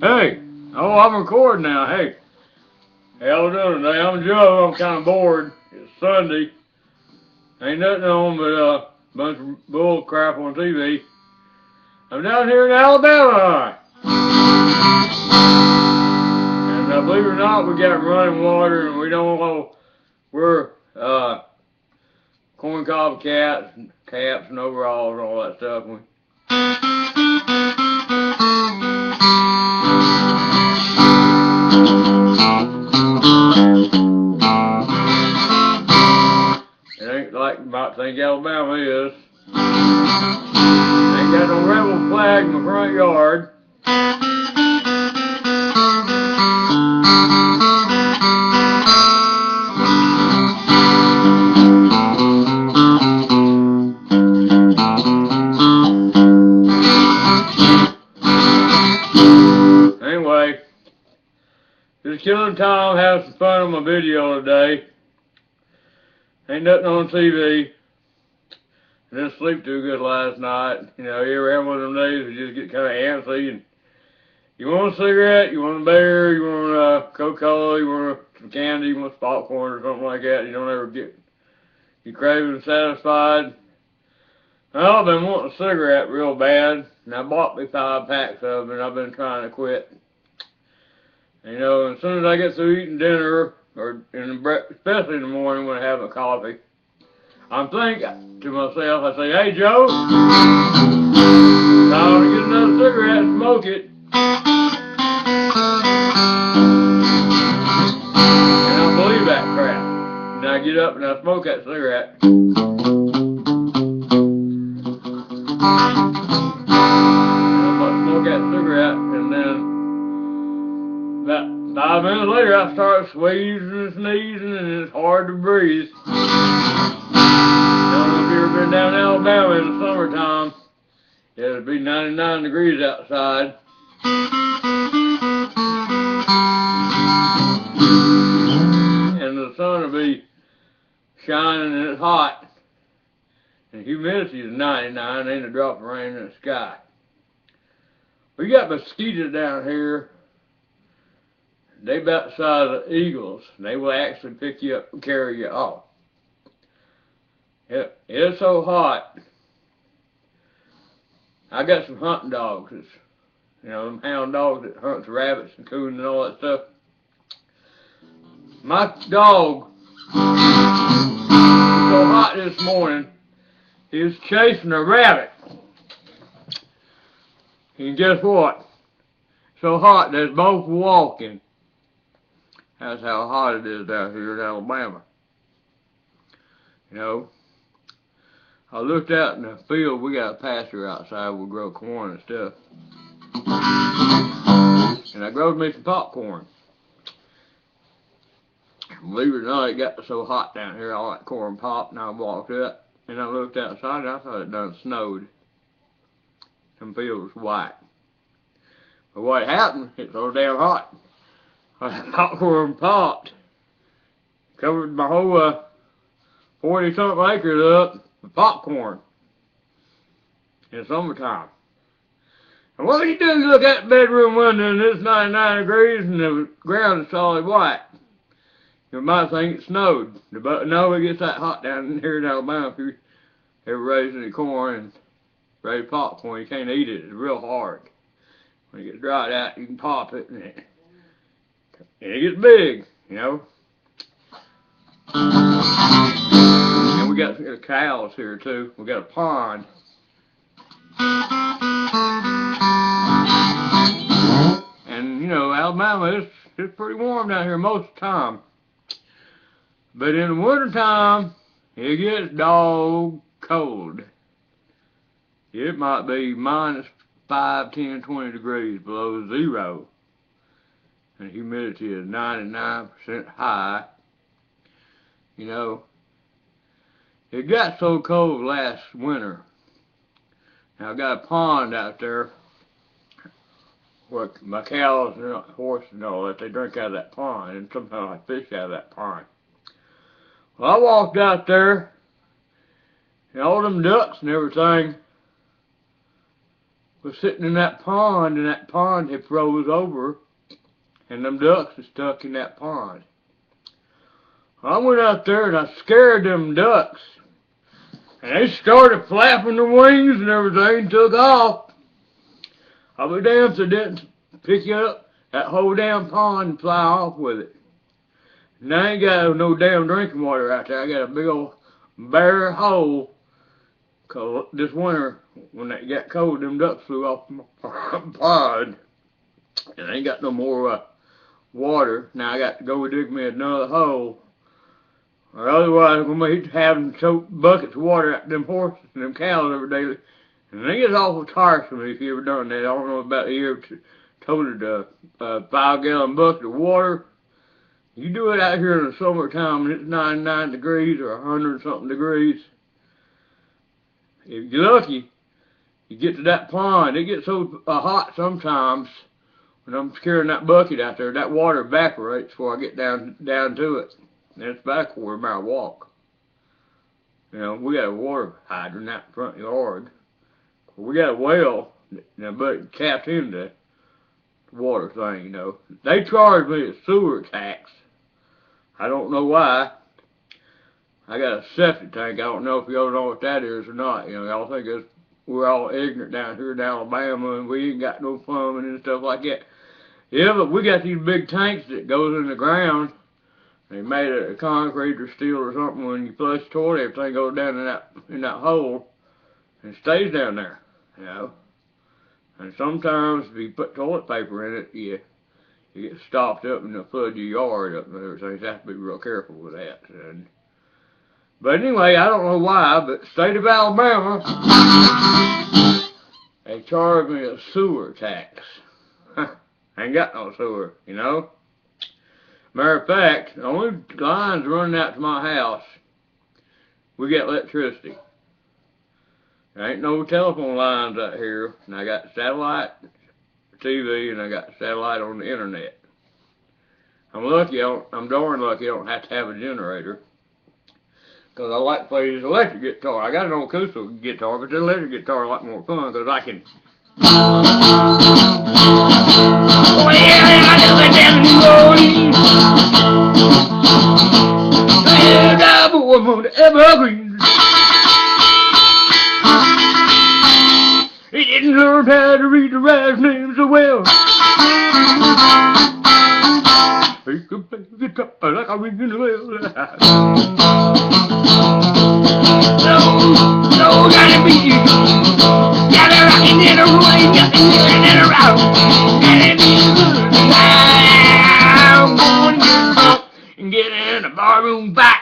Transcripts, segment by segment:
Hey, oh, I'm recording now. Hey, how y'all doing today? I'm Joe. I'm kind of bored. It's Sunday. Ain't nothing on but a bunch of bull crap on TV. I'm down here in Alabama. And believe it or not, we got running water and we don't know, we're corncob caps and overalls and all that stuff. It ain't like you might think Alabama is. Ain't got no rebel flag in my front yard. Anyway, just killing time, having some fun on my video today. Ain't nothing on TV. I didn't sleep too good last night. You know, you ever have one of them days you just get kind of antsy and you want a cigarette, you want a beer, you want a Coca-Cola, you want some candy, you want some popcorn or something like that. You don't ever get your craving satisfied. Well, I've been wanting a cigarette real bad, and I bought me 5 packs of them, and I've been trying to quit. You know, as soon as I get through eating dinner, or especially in the morning when I have a coffee, I'm thinking to myself, I say, hey Joe, time to get another cigarette and smoke it. And I believe that crap. And I get up and I smoke that cigarette. And I'm going to smoke that cigarette, and then about 5 minutes later I start squeezing and sneezing and it's hard to breathe. If you ever been down in Alabama in the summertime, it'll be 99 degrees outside. And the sun will be shining and it's hot. And humidity is 99, ain't a drop of rain in the sky. We got mosquitoes down here. They about the size of eagles. They will actually pick you up and carry you off. It's so hot. I got some hunting dogs. It's, you know, them hound dogs that hunts rabbits and coons and all that stuff. My dog was so hot this morning, he was chasing a rabbit. And guess what? So hot they're both walking. That's how hot it is out here in Alabama. You know, I looked out in the field. We got a pasture outside. We grow corn and stuff. And I growed me some popcorn. Believe it or not, it got so hot down here, all that corn popped, and I walked up, and I looked outside, and I thought it done snowed. Some fields was white. But what happened, it's so damn hot. That popcorn popped. Covered my whole 40-something acres up with popcorn in summertime. And what do you do? You look at the bedroom window and it's 99 degrees and the ground is solid white. You might think it snowed. But no, it gets that hot down here in Alabama. If you ever raised any corn and raised popcorn, you can't eat it. It's real hard. When it gets dried out, you can pop it and it gets big, you know. And we got cows here too. We got a pond. And you know, Alabama it's pretty warm down here most of the time. But in the winter time, it gets dog cold. It might be minus 5, 10, 20 degrees below zero. And humidity is 99% high. You know, it got so cold last winter. Now I got a pond out there where my cows and horses and all that, they drink out of that pond, and sometimes I fish out of that pond. Well, I walked out there, and all them ducks and everything was sitting in that pond, and that pond had froze over, and them ducks was stuck in that pond. I went out there and I scared them ducks, and they started flapping their wings and everything and took off. I'll be damned if they didn't pick you up that whole damn pond and fly off with it. And I ain't got no damn drinking water out there. I got a big old bare hole. 'Cause this winter, when it got cold, them ducks flew off my pond. And I ain't got no more water. Now I got to go dig me another hole. Or otherwise I'm going to be having to choke buckets of water out them horses and them cows every day. And it gets awful tiresome if you ever done that. I don't know about a year or two. Toted a 5-gallon bucket of water. You do it out here in the summertime and it's 99 degrees or 100 something degrees. If you're lucky, you get to that pond. It gets so hot sometimes when I'm carrying that bucket out there, that water evaporates before I get down to it. And it's about a quarter mile walk. You know, we got a water hydrant out in the front yard. We got a well, but it taps into the water thing, you know. They charge me a sewer tax. I don't know why. I got a septic tank. I don't know if y'all know what that is or not. You know, y'all think we're all ignorant down here in Alabama and we ain't got no plumbing and stuff like that. Yeah, but we got these big tanks that goes in the ground. They made it of concrete or steel or something. When you flush the toilet, everything goes down in that hole and stays down there, you know. And sometimes if you put toilet paper in it, you get stopped up and they'll flood your yard up and everything. So you have to be real careful with that. But anyway, I don't know why, but state of Alabama, they charge me a sewer tax. I ain't got no sewer, you know. Matter of fact, the only lines running out to my house, we get electricity. There ain't no telephone lines out here, and I got satellite TV and I got satellite on the internet. I'm darn lucky I don't have to have a generator. Because I like to play this electric guitar. I got an old acoustic guitar, but the electric guitar is a lot more fun because I can. Oh yeah, I do it down in New Orleans. Yeah, that boy on the evergreens. He didn't learn how to read the right names so well. He could play the guitar like I read the well. No, gotta be you. Gotta rock it in a rolling, nothing in a rock. Gotta be good tonight. I'm going to get drunk and get in a barroom back.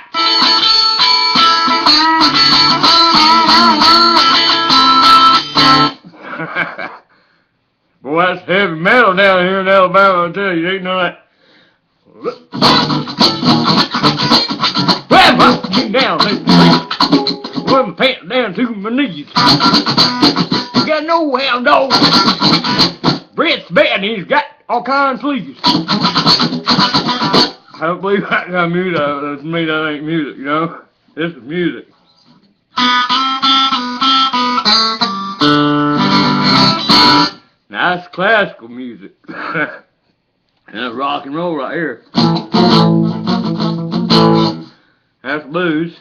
Boy, that's heavy metal down here in Alabama, I tell you. Ain't no that. Grab up, get down, put my pants down to my knees. You got no hound dog. Brett's bad and he's got all kinds of fleas. I don't believe that kind of music. To me, that ain't music, you know. This is music. Now, that's classical music. And that's rock and roll right here. That's blues.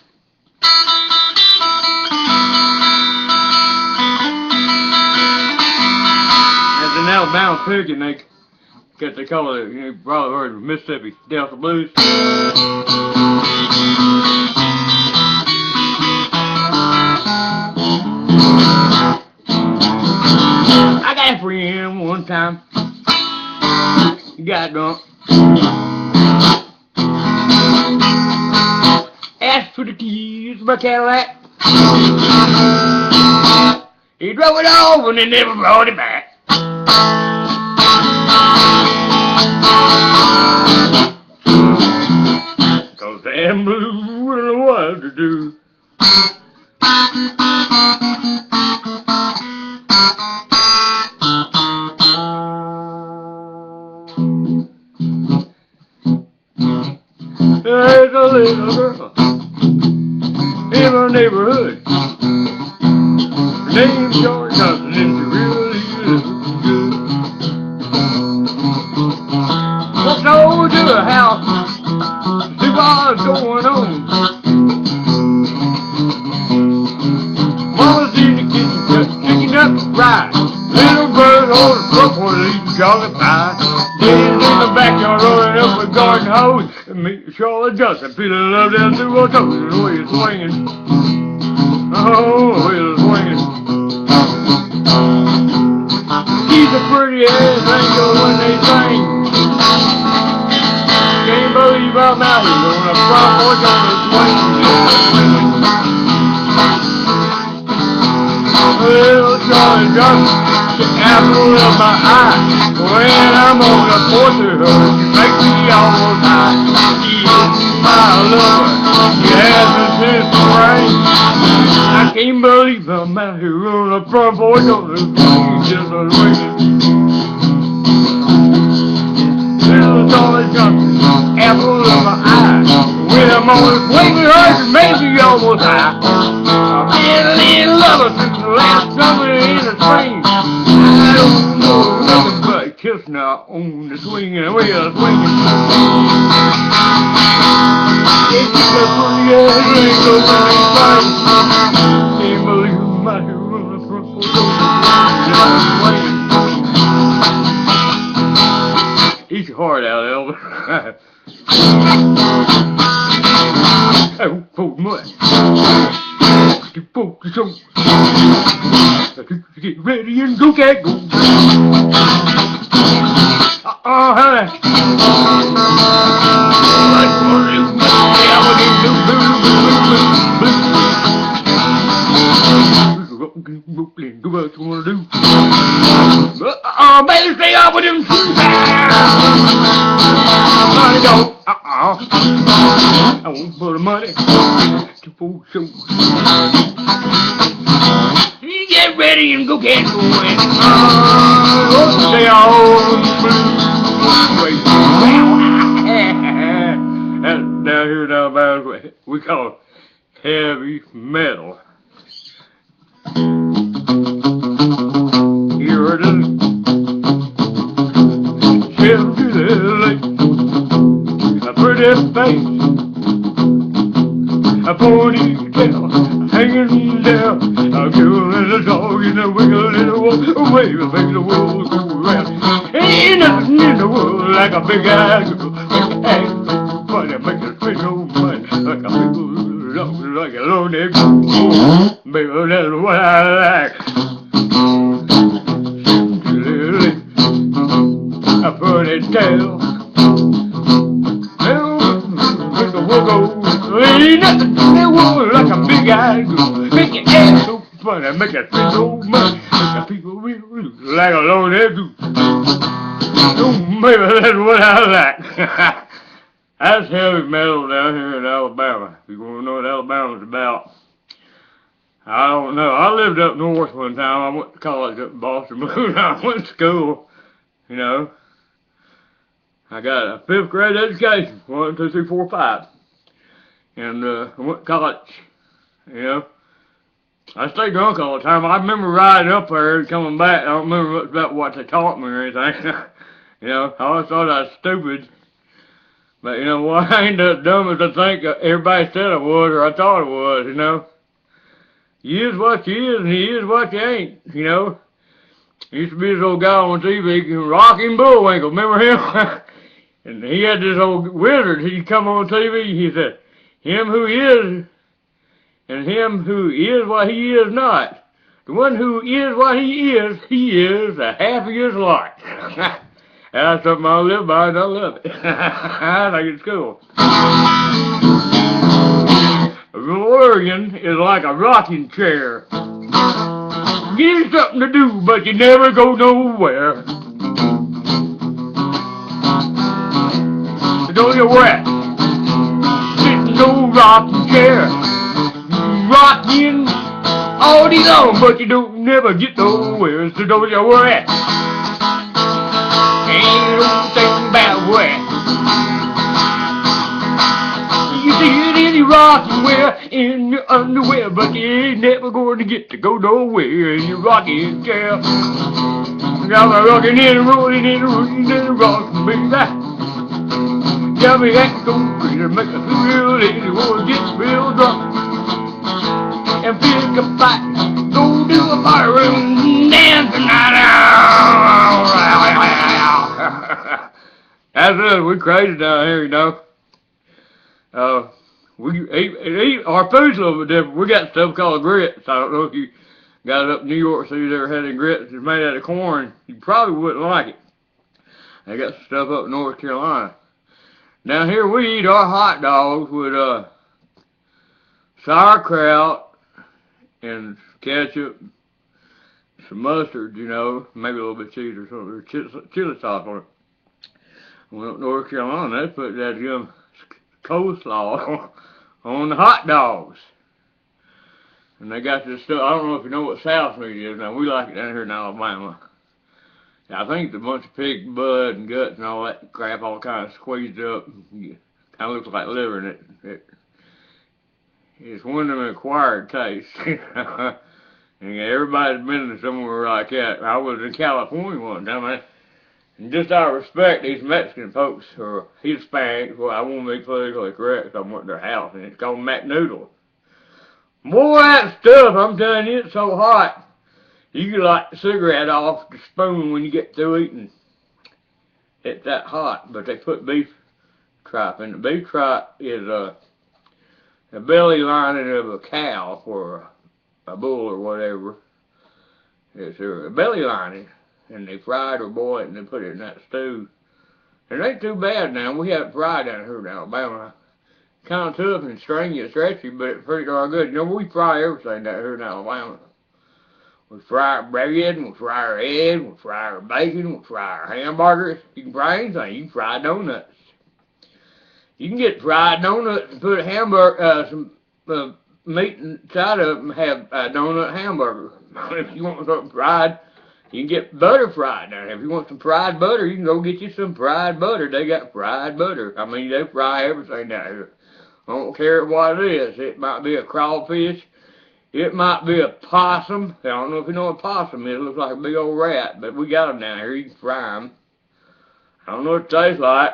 That's an Alabama puke, and they call it, you probably heard of Mississippi Delta blues. I got a friend one time. He got drunk. Asked for the keys to my Cadillac. He drove it off and they never brought it back. Cause damn blue wouldn't know what to do. There's a little girl in our neighborhood. Her name's George Johnson, and she really on the front porch eating chocolate pie. Daddy's in the backyard rolling up a garden hose. And me, Charlotte Johnson, feeling love down through our toes. The way it's swinging. Oh, the way it's swinging. She's a pretty ass angel when they sing. Can't believe I'm out here on the front porch on the swing. Little Charlie Johnson, the apple of my eye. When I'm on the porch with her, she makes me almost high. She is my lover, she has me since the rain. I can't believe I'm out here on the front porch on the swing, just a swinging. Little Charlie Johnson, apple of my eye. When I'm on the swing with her, she makes me almost high. I've been a little lover since the last summer in the spring. I don't know nothing but kiss now on the swing and we are swinging. It's just a pretty ass angel when they sing. Can't believe I'm out here on the front porch on the swing. Eat your heart out, Elvis. Oh, cold mud. Focus on. Get ready and go, cat, go. Honey. Do what you wanna do. Baby, stay off with them shoes. Money don't. I won't put the money to full show. You get ready and go get going. Stay on and down here in Alabama, we call it heavy metal. Here it is. Chevy to the lake. A pretty face. A ponytail hanging down. A girl and a dog in a wiggle in a walk away. The thing the world go around. Ain't nothing in the world like a big eyed girl. Act funny, make us spend no money. Like a big dog, like a low neck. Baby, that's what I like. A ponytail. With the wiggle. Ain't nothing in the world like a big eyed girl. Make your ass so funny, make us spend no money. Make the people real like a low neck. Oh, maybe that's what I like. That's heavy metal down here in Alabama. If you want to know what Alabama's about. I don't know. I lived up north one time. I went to college up in Boston. I went to school, you know. I got a 5th grade education. 1, 2, 3, 4, 5. And I went to college, you know. I stayed drunk all the time. I remember riding up there and coming back. I don't remember much about what they taught me or anything. You know, I always thought I was stupid. But you know what? I ain't as dumb as I think everybody said I was or I thought I was, you know. You is what you is and you is what you ain't, you know. There used to be this old guy on TV, Rocky Bullwinkle, remember him? And he had this old wizard, he'd come on TV, he said, him who is, and him who is what he is not. The one who is what he is a half of his lot. That's something I live by and I love it. I think it's cool. A DeLorean is like a rocking chair. Give you something to do, but you never go nowhere. So don't you wet. Sitting no rocking chair. Rocking all day long, but you don't never get nowhere. So don't you worry. Ain't no thing about where. You see it in your rocking wear, in your underwear, but you ain't never going to get to go nowhere in your rocking chair. Got me rocking and rolling and rolling and rocking, baby. Got me acting so crazy, make us real lazy, wanna get real drunk and pick a fight. Go do a bar room dance tonight. That's us. We crazy down here, you know. We eat our food's a little bit different. We got stuff called grits. I don't know if you got it up in New York, so you ever had any grits. It's made out of corn. You probably wouldn't like it. They got some stuff up in North Carolina. Down here we eat our hot dogs with sauerkraut and ketchup, some mustard, you know, maybe a little bit of cheese or something, or chili sauce on it. Well, North Carolina, they put that coleslaw on the hot dogs. And they got this stuff. I don't know if you know what South meat is. Now, we like it down here in Alabama. I think it's a bunch of pig blood and guts and all that crap, all kind of squeezed up. Kind of looks like liver, and it's one of them acquired tastes. And everybody's been to somewhere like that. I was in California one time, and just out of respect, these Mexican folks, or Hispanics, well, I won't be politically correct, I went to their house, and it's called McNoodle. Boy, that stuff, I'm telling you, it's so hot. You can light the cigarette off the spoon when you get through eating. It's that hot, but they put beef tripe in. The beef tripe is a belly lining of a cow or a bull or whatever. It's a belly lining, and they fry it or boil it, and they put it in that stew. It ain't too bad now. We have it fried down here in Alabama. Kind of tough and stringy and stretchy, but it's pretty darn good. You know, we fry everything down here in Alabama. We fry our bread, we fry our eggs, we fry our bacon, we fry our hamburgers. You can fry anything. You can fry donuts. You can get fried donuts and put a some meat inside of it and have a donut hamburger. If you want something fried, you can get butter fried down there. If you want some fried butter, you can go get you some fried butter. They got fried butter. I mean, they fry everything down here. I don't care what it is. It might be a crawfish. It might be a possum. I don't know if you know what a possum is. It looks like a big old rat, but we got them down here. You can fry them. I don't know what it tastes like.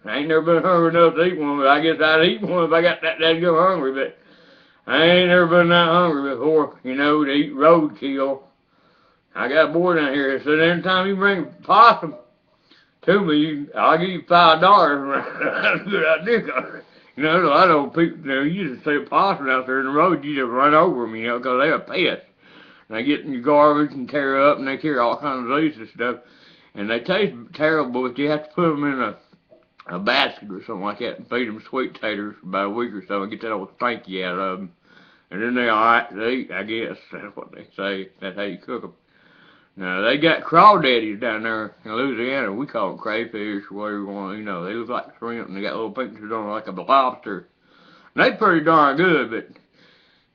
I ain't never been hungry enough to eat one, but I guess I'd eat one if I got that go hungry, but I ain't never been that hungry before, you know, to eat roadkill. I got a boy down here that said anytime you bring a possum to me, I'll give you $5. That's a good idea. You know, a lot of old people, you know, you just see a possum out there in the road, you just run over them, you know, because they're a pest. And they get in your garbage and tear up, and they carry all kinds of diseases and stuff. And they taste terrible, but you have to put them in a basket or something like that and feed them sweet taters for about a week or so and get that old stinky out of them. And then they're alright to eat, I guess. That's what they say. That's how you cook them. Now, they got crawdaddies down there in Louisiana. We call them crayfish or whatever you want. You know, they look like shrimp and they got little pictures on them like a lobster. And they pretty darn good, but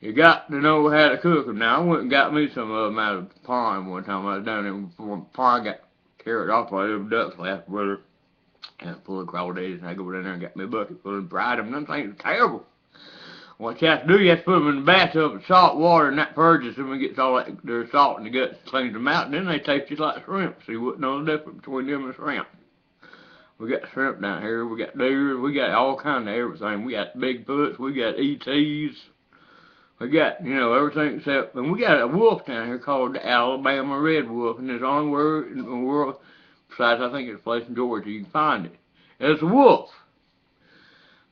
you got to know how to cook them. Now, I went and got me some of them out of the pond one time. I was down there before the pond got carried off by little ducks left with her. And full of crawdaddies, and I go down there and got me a bucket full and fried them. Them things are terrible. What you have to do, you have to put them in the bathtub with salt water, and that purges them and gets all that their salt in the guts, cleans them out, and then they taste just like shrimp. So you wouldn't know the difference between them and shrimp. We got shrimp down here. We got deer. We got all kind of everything. We got Bigfoots. We got ETs. We got, you know, everything except, and we got a wolf down here called the Alabama red wolf, and there's the only word in the world, besides I think it's a place in Georgia, you can find it. It's a wolf.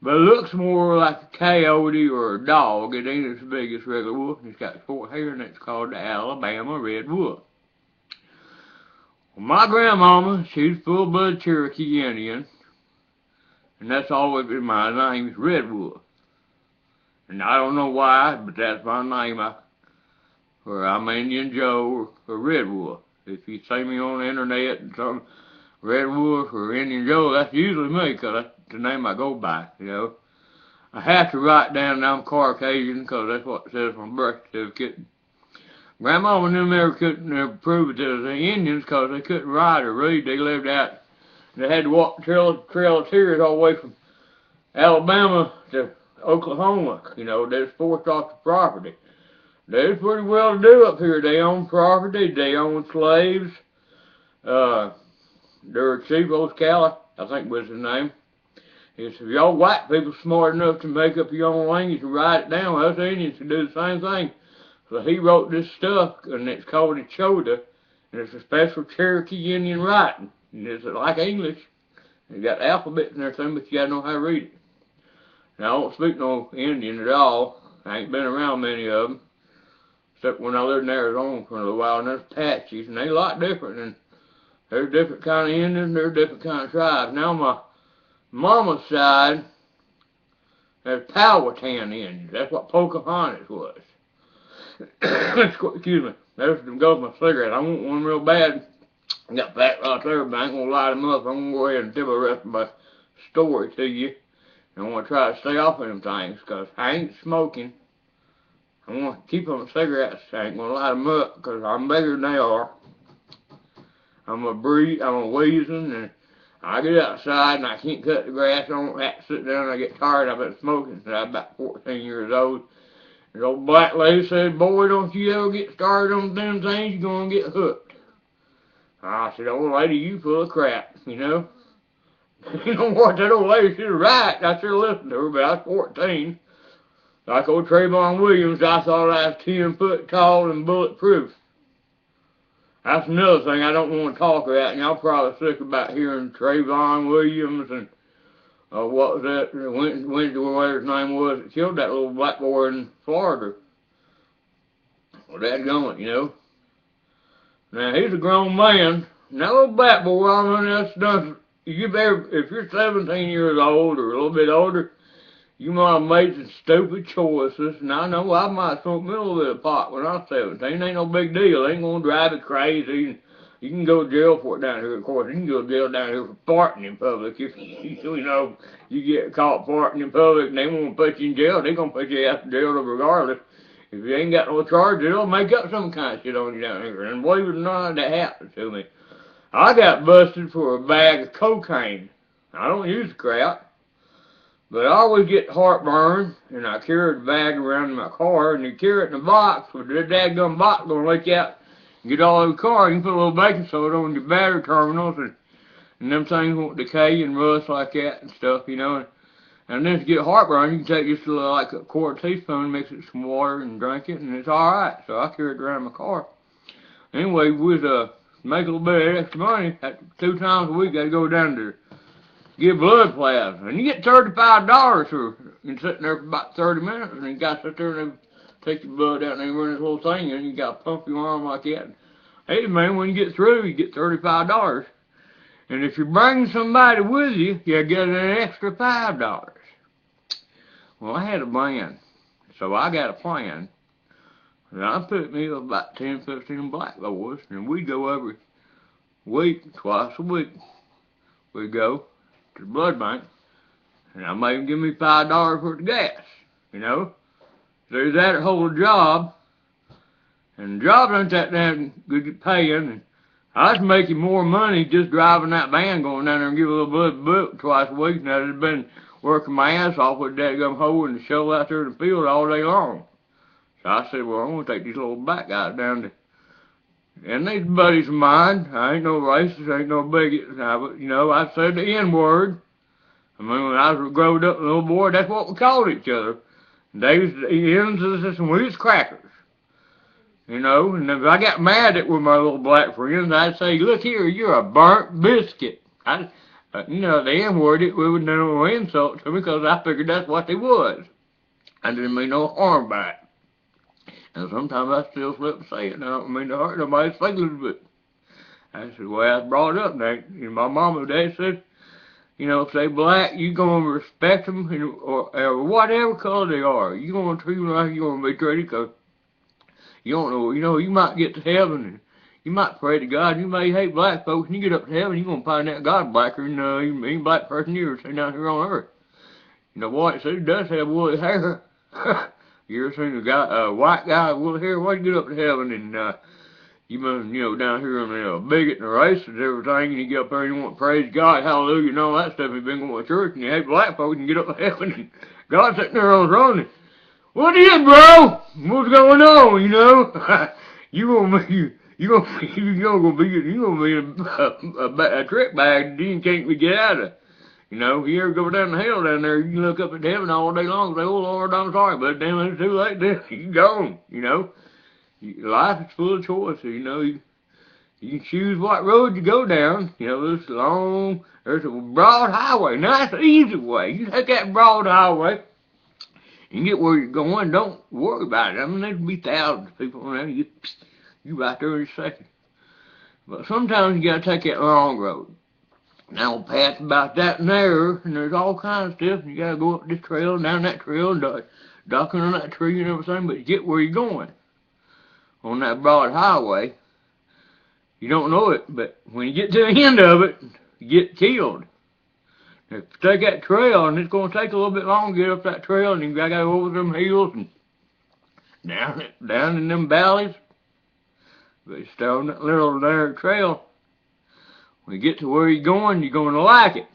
But it looks more like a coyote or a dog. It ain't as big as a regular wolf, and it's got short hair, and it's called the Alabama red wolf. Well, my grandmama, she's full-blood Cherokee Indian, and that's always been my name, is Red Wolf. And I don't know why, but that's my name. Or I'm Indian Joe or Red Wolf. If you see me on the internet and something, Red Wolf or Indian Joe, that's usually me, because that's the name I go by, you know. I have to write down that I'm Caucasian, because that's what it says on my birth certificate. Grandma and them never couldn't prove it to the Indians, because they couldn't write or read. They lived out, they had to walk the trail of tears all the way from Alabama to Oklahoma. You know, they was forced off the property. They was pretty well to do up here. They owned property, they owned slaves. Their chief, O'Scala, I think was his name. He said, if y'all white people smart enough to make up your own language and write it down, us Indians can do the same thing. So he wrote this stuff, and it's called Echota, and it's a special Cherokee Indian writing. And it's like English. It got alphabets and everything, but you gotta know how to read it. Now, I don't speak no Indian at all. I ain't been around many of them, except when I lived in Arizona for a little while, and there's Apaches, and they a lot different, and there's different kind of Indians, there's different kind of tribes. Now, my mama's side, there's Powhatan Indians. That's what Pocahontas was. Excuse me. There goes my cigarette. I want one real bad. I got that right there, but I ain't gonna light them up. I'm gonna go ahead and tell the rest of my story to you. And I want to try to stay off of them things, because I ain't smoking. I want to keep on the cigarettes. I ain't gonna light them up, because I'm bigger than they are. I'm a wheezing, and I get outside and I can't cut the grass. I don't have to sit down and I get tired. I've been smoking since I was about 14 years old. The old black lady said, boy, don't you ever get started on them things, you're going to get hooked. I said, old lady, you full of crap, you know. You know what, that old lady, she was right. I should have listened to her, but I was 14. Like old Trayvon Williams, I thought I was 10 foot tall and bulletproof. That's another thing I don't want to talk about, and y'all probably sick about hearing Trayvon Williams and what was that, Wednesday, whatever his name was, that killed that little black boy in Florida. Well, that's going, you know. Now, he's a grown man, and that little black boy, I mean, that's done, if you're 17 years old or a little bit older, you might have made some stupid choices, and I know I might have smoked me a little bit of pot when I was 17. Ain't no big deal. It ain't gonna drive you crazy. You can go to jail for it down here, of course. You can go to jail down here for farting in public. If you know you get caught farting in public and they won't put you in jail, they gonna put you out of jail regardless. If you ain't got no charge, they'll make up some kind of shit on you down here. And believe it or not, that happened to me. I got busted for a bag of cocaine. I don't use crap. But I always get heartburn, and I carry the bag around in my car, and you carry it in a box, but that dadgum box gonna let you out and get all over the car. You can put a little baking soda on your battery terminals, and them things won't decay and rust like that and stuff, you know. And then if you get heartburn, you can take just like a quarter teaspoon, mix it with some water, and drink it, and it's alright. So I carry it around in my car. Anyway, we was make a little bit of extra money. 2 times a week, I'd go down to get blood plasma, and you get $35 for sitting there for about 30 minutes, and you got to sit there and take your blood out and they run this little thing, and you got to pump your arm like that. Hey man, when you get through, you get $35, and if you bring somebody with you, you get an extra $5. Well, I had a plan, so I got a plan, and I put me with about 10, 15 black boys, and we'd go every week, twice a week. We'd go to the blood bank, and I made them give me $5 for the gas, you know. There's that whole job, and the job ain't that damn good paying, and I was making more money just driving that van going down there and giving a little blood twice a week than I'd have been working my ass off with that gum hoe and the shovel out there in the field all day long. So I said, well, I'm going to take these little black guys down to, and these buddies of mine, I ain't no racist, ain't no bigot, but, you know, I said the N-word. I mean, when I was growing up a little boy, that's what we called each other. They was the ends of the system, we was crackers. You know, and if I got mad at with my little black friends, I'd say, look here, you're a burnt biscuit. You know, the N-word, it would no insult to me because I figured that's what they was. I didn't mean no harm by it. And sometimes I still slip and say it, and I don't mean to hurt nobody's feelings, but that's the way I was brought up. And my mom and dad said, you know, if they black, you gonna respect them, or whatever color they are. You gonna treat them like you gonna be treated, because you don't know, you know, you might get to heaven, and you might pray to God, you may hate black folks, and you get up to heaven, you're gonna find out God blacker than any black person you ever seen down here on earth. You know what? He does have woolly hair. You ever seen a white guy with woolly hair? Why you get up to heaven and you know, down here on the bigot and the racist and everything, and you get up there and you want to praise God, hallelujah, and all that stuff. You've been going to church and you hate black folks and you get up to heaven and God's sitting there on his throne. What is it, bro? What's going on? You know, you're gonna be a trick bag that you can't get out of. You know, if you ever go down the hill down there, you can look up at heaven all day long and say, oh, Lord, I'm sorry, but damn, it's too late then. You're gone, you know. Life is full of choices, you know. You You can choose what road you go down. You know, there's a broad highway. Now that's the easy way. You take that broad highway and get where you're going. Don't worry about it. I mean, there'll be thousands of people on there. You right there in a second. But sometimes you gotta take that long road. Now, path about that narrow, and there's all kinds of stuff. And you gotta go up this trail, down that trail, and ducking on that tree and everything. But you get where you're going on that broad highway. You don't know it, but when you get to the end of it, you get killed. If you take that trail, and it's going to take a little bit longer to get up that trail, and you got to go over them hills and down in them valleys. But you stay on that little narrow trail. When you get to where you're going to like it.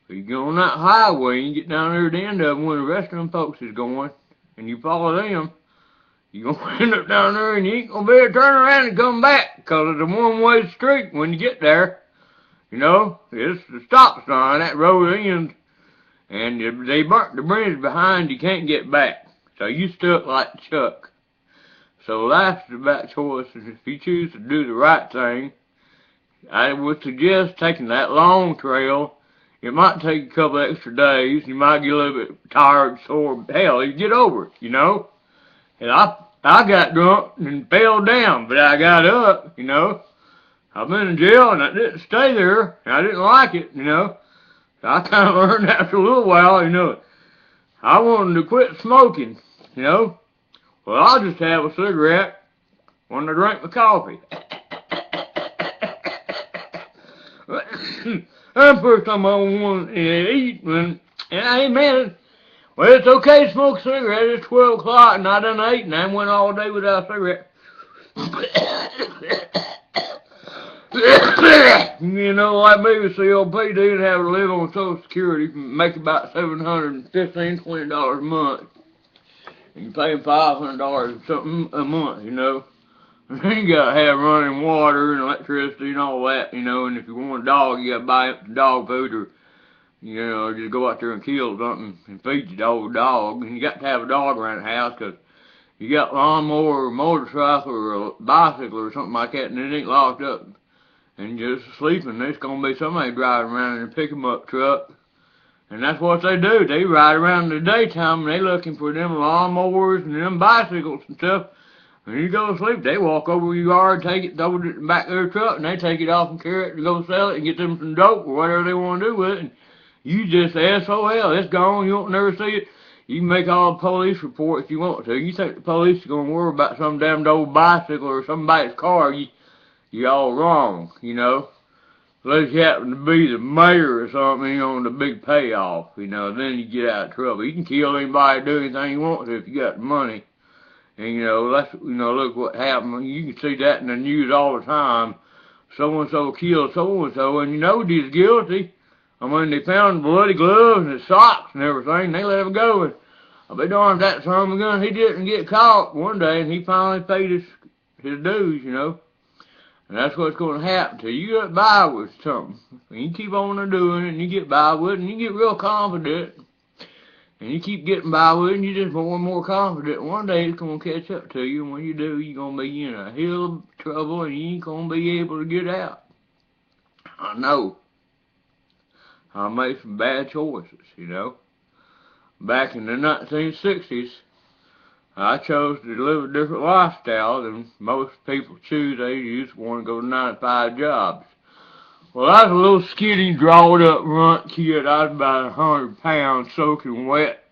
But you go on that highway, and you get down there at the end of it where the rest of them folks is going, and you follow them, you're going to end up down there and you ain't going to be able to turn around and come back because it's a one-way street when you get there. You know, it's the stop sign, that road ends, and if they burnt the bridge behind, you can't get back. So you stuck like Chuck. So life's about choices. If you choose to do the right thing, I would suggest taking that long trail. It might take a couple extra days. You might get a little bit tired, sore. Hell, you get over it, you know. And I got drunk and fell down, but I got up, you know. I've been in jail and I didn't stay there, and I didn't like it, you know. So I kind of learned after a little while, you know, I wanted to quit smoking, you know. Well, I'll just have a cigarette when I drink my coffee. That's the first time I want to eat, and hey, man, well, it's okay to smoke a cigarette. It's 12 o'clock, and I done ate, and I went all day without a cigarette. You know, like me with COPD and have to live on Social Security, make about $715, $20 a month. And you pay $500 or something a month, you know. And then you gotta have running water and electricity and all that, you know. And if you want a dog, you gotta buy up the dog food, or you know, just go out there and kill something and feed your old dog. And you got to have a dog around the house because you got lawnmower or motorcycle or a bicycle or something like that, and it ain't locked up. And just sleeping, there's going to be somebody driving around in a pick-em-up truck. And that's what they do. They ride around in the daytime, and they looking for them lawnmowers and them bicycles and stuff. When you go to sleep, they walk over your yard, take it, throw it in the back of their truck, and they take it off and carry it and go sell it and get them some dope or whatever they want to do with it. And you just SOL, it's gone, you won't never see it. You can make all the police reports if you want to. You think the police are going to worry about some damned old bicycle or somebody's car, you're all wrong, you know. Unless you happen to be the mayor or something on the big payoff, you know, then you get out of trouble. You can kill anybody, do anything you want to if you got the money. And, you know, look what happened. You can see that in the news all the time. So-and-so killed so-and-so, and you know he's guilty. I mean, they found bloody gloves and his socks and everything. They let him go. And I'll be darned if that son of a gun, he didn't get caught one day, and he finally paid his dues, you know. And that's what's going to happen to you. You get by with something. And you keep on doing it, and you get by with it, and you get real confident. And you keep getting by with it, and you're just more and more confident. One day it's going to catch up to you, and when you do, you're going to be in a hill of trouble, and you ain't going to be able to get out. I know. I made some bad choices, you know. Back in the 1960s, I chose to live a different lifestyle than most people choose. They just want to go to 9-to-5 jobs. Well, I was a little skinny, drawed-up runt kid. I was about 100 pounds, soaking wet.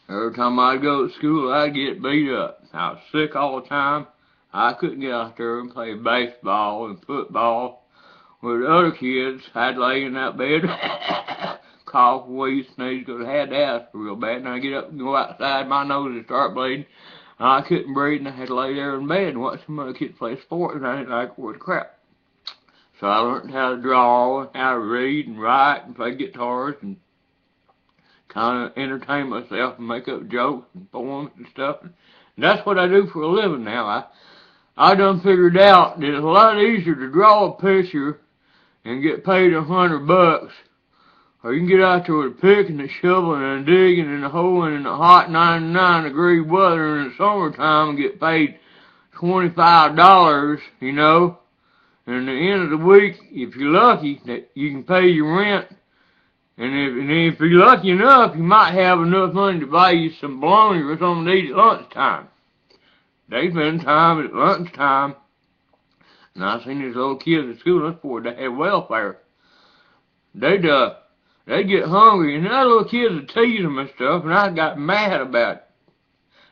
Every time I'd go to school, I'd get beat up. I was sick all the time. I couldn't get out there and play baseball and football with the other kids. I'd lay in that bed, cough, wheeze, sneeze, because I had to ask real bad. And I'd get up and go outside, my nose would start bleeding. I couldn't breathe, and I had to lay there in bed and watch some other kids play sports, and I didn't like it worth crap. So I learned how to draw, and how to read and write and play guitars and kind of entertain myself and make up jokes and poems and stuff. And that's what I do for a living now. I done figured out that it's a lot easier to draw a picture and get paid $100, or you can get out there with a pick and a shovel and a digging and a hole in the hot 99-degree weather in the summertime and get paid $25, you know, and at the end of the week, if you're lucky, that you can pay your rent. And if you're lucky enough, you might have enough money to buy you some bologna or something to eat at lunchtime. They spend time at lunchtime, and I seen these little kids at school, that's before they had welfare. They'd get hungry, and the other little kids would tease them and stuff, and I got mad about it.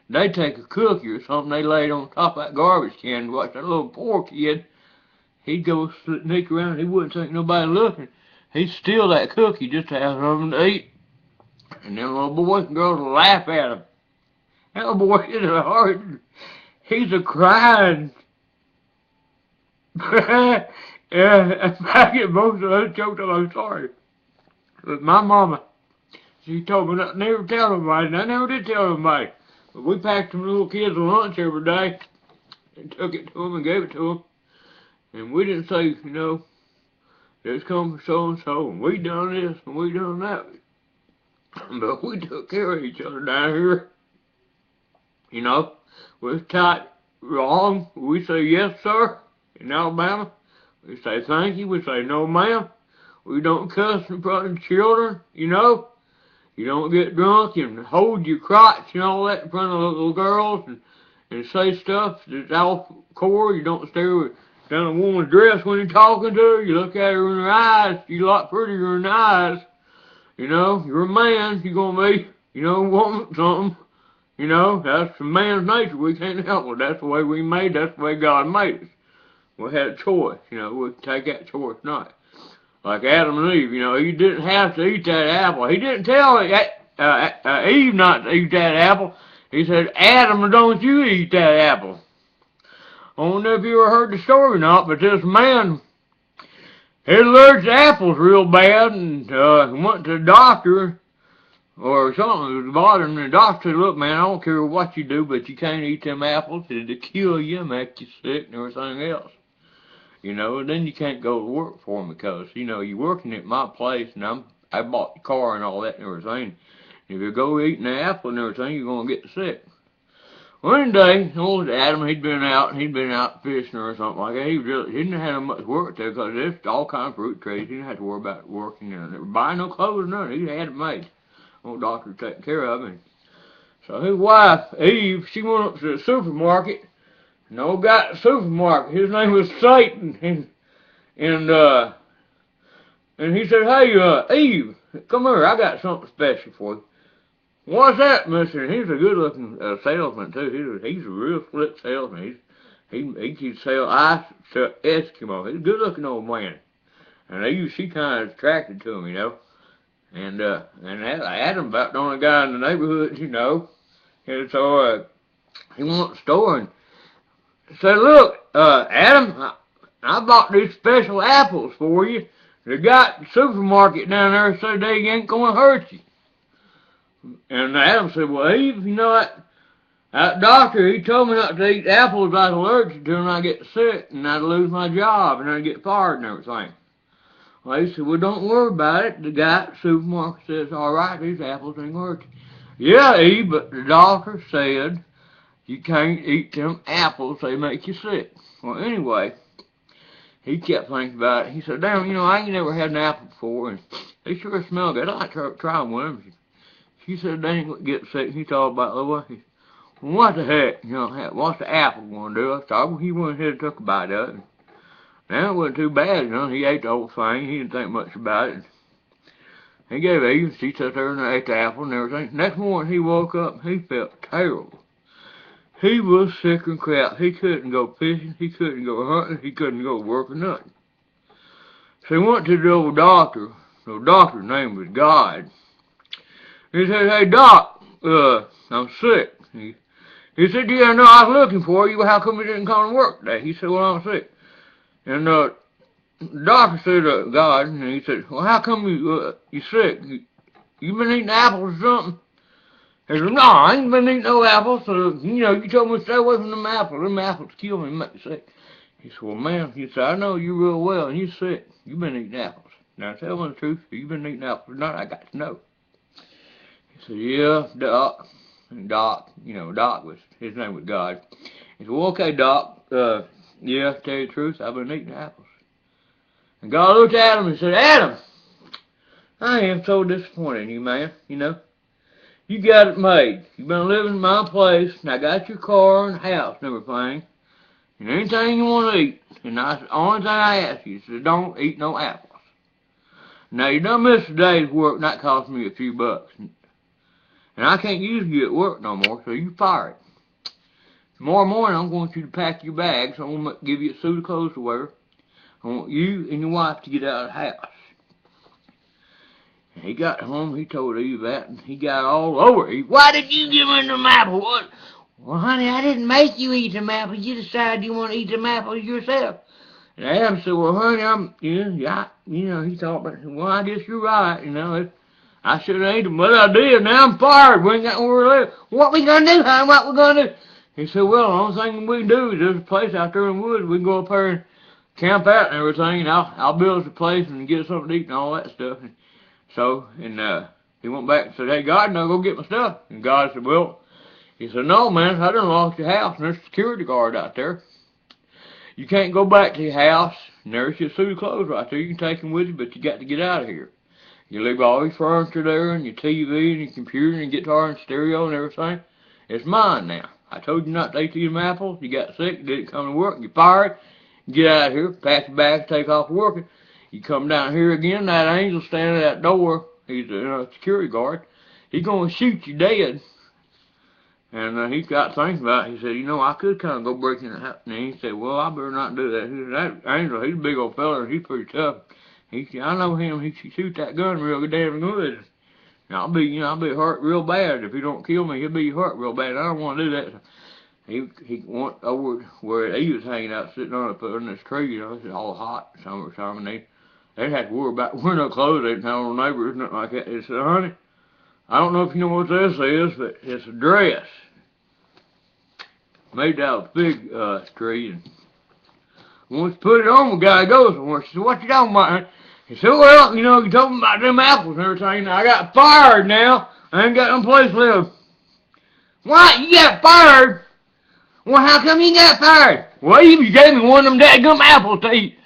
They'd take a cookie or something, they laid on top of that garbage can and watch that little poor kid. He'd go sneak around, he wouldn't think nobody looking. He'd steal that cookie just to have something to eat. And them little boys and girls would laugh at him. That little boy is a hard, he's a crying. Yeah, I get most of those jokes, I'm sorry. But my mama, she told me not never tell nobody, and I never did tell nobody. But we packed some little kids lunch every day and took it to them and gave it to them. And we didn't say, you know, this comes from so-and-so, and we done this, and we done that. But we took care of each other down here. You know, we're tight wrong. We say yes, sir, in Alabama. We say thank you. We say no, ma'am. We don't cuss in front of children, you know. You don't get drunk and hold your crotch and all that in front of little girls and say stuff that's off core. You don't stare down a woman's dress when you're talking to her. You look at her in her eyes. She's a lot prettier in the eyes. You know, you're a man. You're going to be, you know, wanting something. You know, that's the man's nature. We can't help it. That's the way we made. That's the way God made us. We had a choice. You know, we could take that choice not. Like Adam and Eve, you know, you didn't have to eat that apple. He didn't tell Eve not to eat that apple. He said, Adam, don't you eat that apple. I don't know if you ever heard the story or not, but this man, he allergic to apples real bad, and went to the doctor or something that was bothering him. The doctor said, look, man, I don't care what you do, but you can't eat them apples. It'll kill you, make you sick, and everything else. You know, and then you can't go to work for me because, you know, you're working at my place, and I bought the car and all that and everything. If you go eating the apple and everything, you're going to get sick. One day, old Adam, he'd been out fishing or something like that. He didn't have much work there because there's all kind of fruit trees. He didn't have to worry about working and buying no clothes or nothing. He had it made. Old doctor taking care of him. So his wife, Eve, she went up to the supermarket. And old guy at the supermarket, his name was Satan, and he said, hey, Eve, come here, I got something special for you. What's that, mister? And he's a good-looking salesman, too. He's a real slick salesman. He can sell ice to Eskimo. He's a good-looking old man. And Eve, she kind of attracted to him, you know. And Adam about the only guy in the neighborhood, you know. And so he went to the store and said, look, Adam, I bought these special apples for you. The guy at the supermarket down there said they ain't going to hurt you. And Adam said, well, Eve, you know, that doctor, he told me not to eat apples I was allergic to and I get sick and I'd lose my job and I'd get fired and everything. Well, he said, well, don't worry about it. The guy at the supermarket says, all right, these apples ain't going to hurt you. Yeah, Eve, but the doctor said you can't eat them apples, they make you sick. Well, anyway, he kept thinking about it. He said, damn, you know, I ain't never had an apple before, and they sure smell good. I'd like to try one of them. She said, they ain't going to get sick. He thought about the way. Well, what the heck, you know, what's the apple going to do? I thought, well, he went ahead and took a bite of it. Now, it wasn't too bad, you know. He ate the whole thing. He didn't think much about it. He gave Eve, she sat there and ate the apple and everything. Next morning, he woke up, he felt terrible. He was sick and crap. He couldn't go fishing. He couldn't go hunting. He couldn't go work or nothing. So he went to the old doctor. The doctor's name was God. He said, hey, Doc, I'm sick. He said, yeah, no, I was looking for you. How come you didn't come to work today? He said, well, I'm sick. And the doctor said, God, and he said, well, how come you sick? You been eating apples or something? He said, no, I ain't been eating no apples. So, you know, you told me to stay away from them apples. Them apples kill me and make me sick. He said, well, man, he said, I know you real well, and you're sick. You've been eating apples. Now, tell me the truth. Have you been eating apples or not? I got to know. He said, yeah, Doc. And Doc, you know, Doc was, his name was God. He said, well, okay, Doc. Yeah, to tell you the truth, I've been eating apples. And God looked at him and said, Adam, I am so disappointed in you, man. You know, you got it made. You've been living in my place, and I got your car and house and everything, and anything you want to eat. And that's the only thing I ask you is don't eat no apples. Now, you done missed a day's work, and that cost me a few bucks. And I can't use you at work no more, so you fired. Tomorrow morning, I'm going you to pack your bags. I'm going to give you a suit of clothes to wear. I want you and your wife to get out of the house. And he got home, he told Eve that, and he got all over Eve. Why did you give me them apples? What? Well, honey, I didn't make you eat them apples. You decided you want to eat them apples yourself. And Adam said, well, honey, he thought, well, I guess you're right, I should have ate them, but I did. Now I'm fired. We ain't got nowhere to live. What we gonna do, honey? What we gonna do? He said, well, the only thing we can do is there's a place out there in the woods. We can go up there and camp out and everything, and I'll build us a place and get us something to eat and all that stuff. And he went back and said, hey, God, now go get my stuff. And God said, well, he said, no, man, I done lost your house, and there's a security guard out there. You can't go back to your house, and there's your suit of clothes right there. You can take them with you, but you got to get out of here. You leave all your furniture there, and your TV, and your computer, and your guitar, and stereo, and everything. It's mine now. I told you not to eat these apples. You got sick, didn't come to work, you fired. Get out of here, pack your bags, take off working. You come down here again, that angel standing at that door, he's a security guard, he's going to shoot you dead. And he got thinking about it. He said, I could kind of go break in the house. And he said, well, I better not do that. He said, that angel, he's a big old fella, he's pretty tough. He said, I know him, he can shoot that gun real damn good. And I'll be hurt real bad. If he don't kill me, he'll be hurt real bad. I don't want to do that. He went over where he was hanging out, sitting on this tree, it's all hot summertime, and they didn't have to worry about wearing no clothes. They didn't have no neighbors, nothing like that. They said, honey, I don't know if you know what this is, but it's a dress made out of fig tree. And once you put it on, we gotta go somewhere. She said, what you talking about, honey? He said, well, you told me about them apples and everything. I got fired now. I ain't got no place to live. What? You got fired? Well, how come you got fired? Well, you gave me one of them dadgum apples to eat.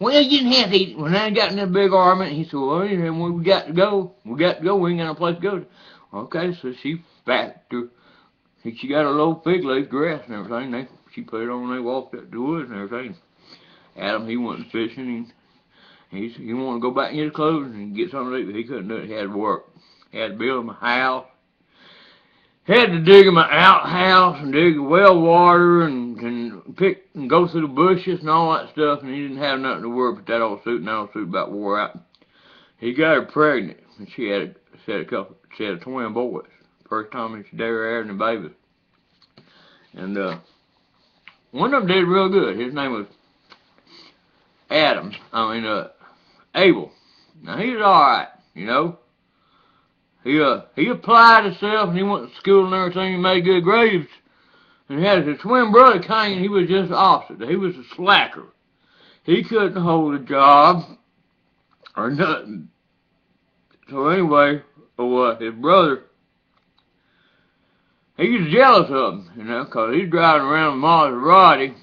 Well, you didn't have to eat it. When I got in that big argument, he said, well, we got to go. We got to go. We ain't got no place to go. Okay, so she packed her. She got a little fig leaf dress and everything. She put it on and they walked up the woods and everything. Adam, he went fishing. He wanted to go back and get his clothes and get something to eat, but he couldn't do it. He had to work. He had to build him a house. Had to dig him an outhouse and dig well water and pick and go through the bushes and all that stuff, and he didn't have nothing to worry but that old suit, and that old suit about wore out. He got her pregnant, and she had twin boys. First time she ever had any babies. And one of them did real good. His name was Abel. Now he was alright, He applied himself, and he went to school and everything, and made good grades. And he had his twin brother, Cain, he was just the opposite. He was a slacker. He couldn't hold a job or nothing. So anyway, his brother, he was jealous of him, because he's driving around a Maserati.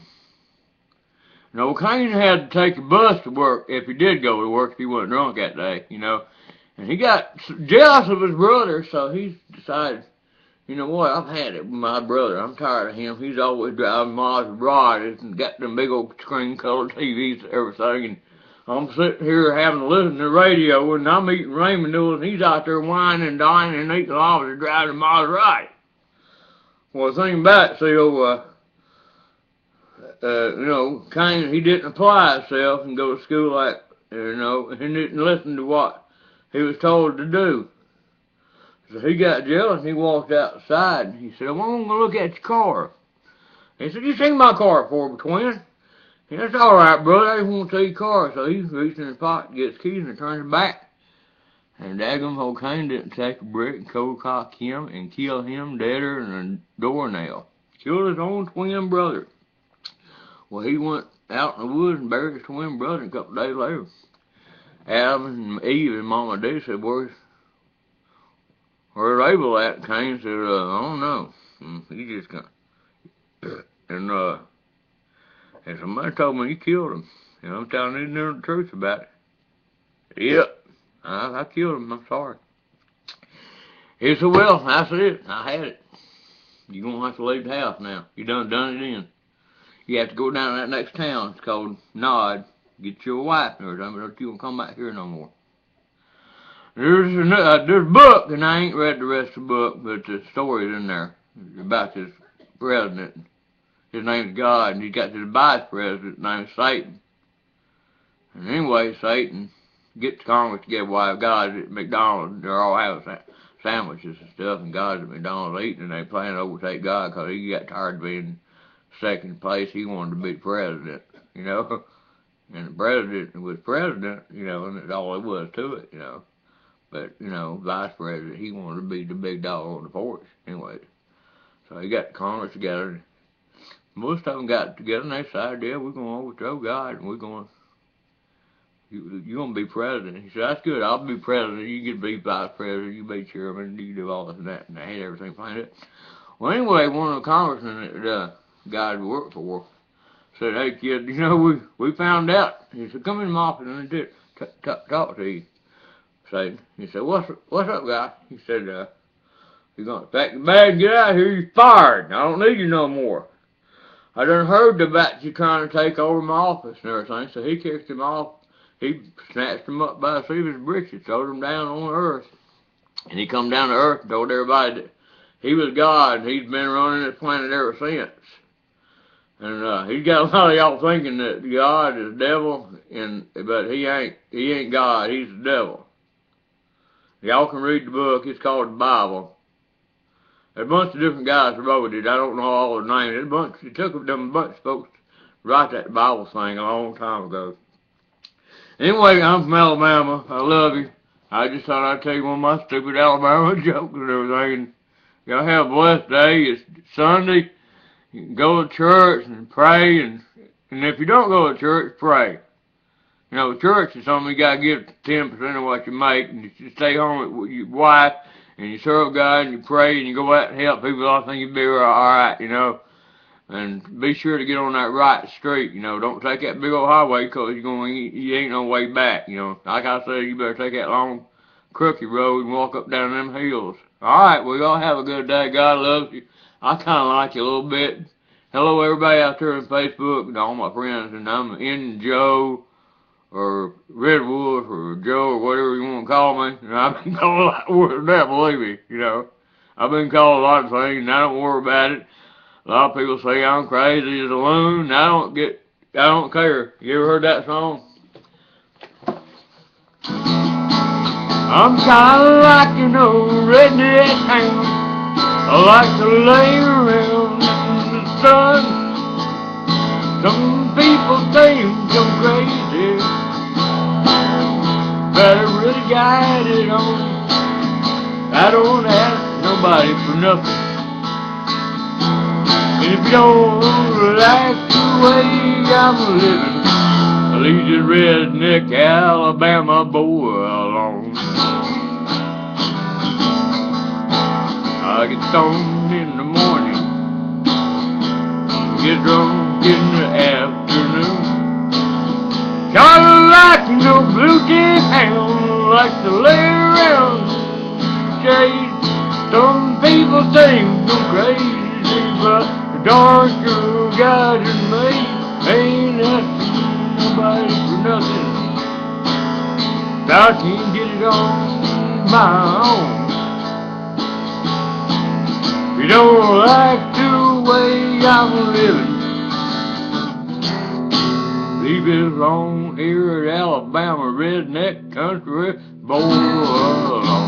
Cain had to take a bus to work if he did go to work, if he wasn't drunk that day, And he got jealous of his brother, so he decided, what, I've had it with my brother. I'm tired of him. He's always driving Maseratis and got them big old screen-colored TVs and everything. And I'm sitting here having to listen to the radio, and I'm eating ramen noodles, and he's out there whining and dining and eating lobster driving a Maserati. Well, the thing about it, Cain, he didn't apply himself and go to school he didn't listen to what he was told to do. So he got jealous and he walked outside and he said, well, I'm going to look at your car. He said, you seen my car before, twin? He said, that's all right, brother. I just want to see your car. So he reached in his pocket, gets his keys, and turns it back. And daggum old Cain didn't take a brick and cold cock him and kill him deader than a doornail. Killed his own twin brother. Well, he went out in the woods and buried his twin brother, and a couple of days later, Adam and Eve and Mama D said, where's Abel at? Cain said, I don't know. He just and somebody told me he killed him. And I'm telling you the truth about it. Yep, I killed him. I'm sorry. He said, well, that's it. I had it. You're going to have to leave the house now. You done it in. You have to go down to that next town. It's called Nod. Get your wife and everything, but don't you want to come back here no more. There's a book, and I ain't read the rest of the book, but the story's in there about this president. His name's God, and he's got this vice president named Satan. And anyway, Satan gets Congress together while God's at McDonald's. They're all having sandwiches and stuff, and God's at McDonald's eating, and they plan to overtake God because he got tired of being second place. He wanted to be president, you know. And the president was president, you know, and that's all there was to it, you know. But, you know, vice president, he wanted to be the big dog on the porch, anyway. So he got Congress together. Most of them got together and they decided, yeah, we're going to overthrow God and we're going to, you're going to be president. He said, that's good, I'll be president. You can be vice president, you can be chairman, you can do all this and that. And they had everything planned out. Well, anyway, one of the congressmen that God worked for said, hey, kid, you know, we found out. He said, come in my office and talk to you. Satan. He said, what's up, guy? He said, you're going to pack your bag and get out of here. You're fired. I don't need you no more. I done heard about you trying to take over my office and everything. So he kicked him off. He snatched him up by the seat of his britches, throwed him down on the earth. And he come down to earth and told everybody that he was God and he's been running this planet ever since. And he's got a lot of y'all thinking that God is the devil, but he ain't God. He's the devil. Y'all can read the book. It's called the Bible. There's a bunch of different guys who wrote it. I don't know all their names. It took them a bunch of folks to write that Bible thing a long time ago. Anyway, I'm from Alabama. I love you. I just thought I'd tell you one of my stupid Alabama jokes and everything. Y'all have a blessed day. It's Sunday. You can go to church and pray. And if you don't go to church, pray. You know, church is something you got to give 10% of what you make, and you stay home with your wife, and you serve God, and you pray, and you go out and help people. I think you'll be all right, you know. And be sure to get on that right street, you know. Don't take that big old highway because you ain't no way back, you know. Like I said, you better take that long, crooked road and walk up down them hills. All right, well, y'all have a good day. God loves you. I kind of like you a little bit. Hello, everybody out there on Facebook and all my friends, and I'm in Joe, or Red Wolf, or Joe, or whatever you want to call me. And I've been called a lot worse than that, believe me, you know. I've been called a lot of things, and I don't worry about it. A lot of people say I'm crazy as a loon, and I don't care. You ever heard that song? I'm kinda like an old redneck hound. I like to lay around in the sun. Some people think I'm crazy, but I really got it on. I don't ask nobody for nothing. And if you don't like the way I'm living, I'll leave this redneck Alabama boy alone. I get stoned in the morning, get drunk in the afternoon. Kinda like no blue-jay hound, like to lay around shade. Some people think I'm crazy, but the darn sure God in me ain't asking nobody for nothing. I can't get it on my own. If you don't like the way I'm living, leave it alone here at Alabama redneck country boy alone.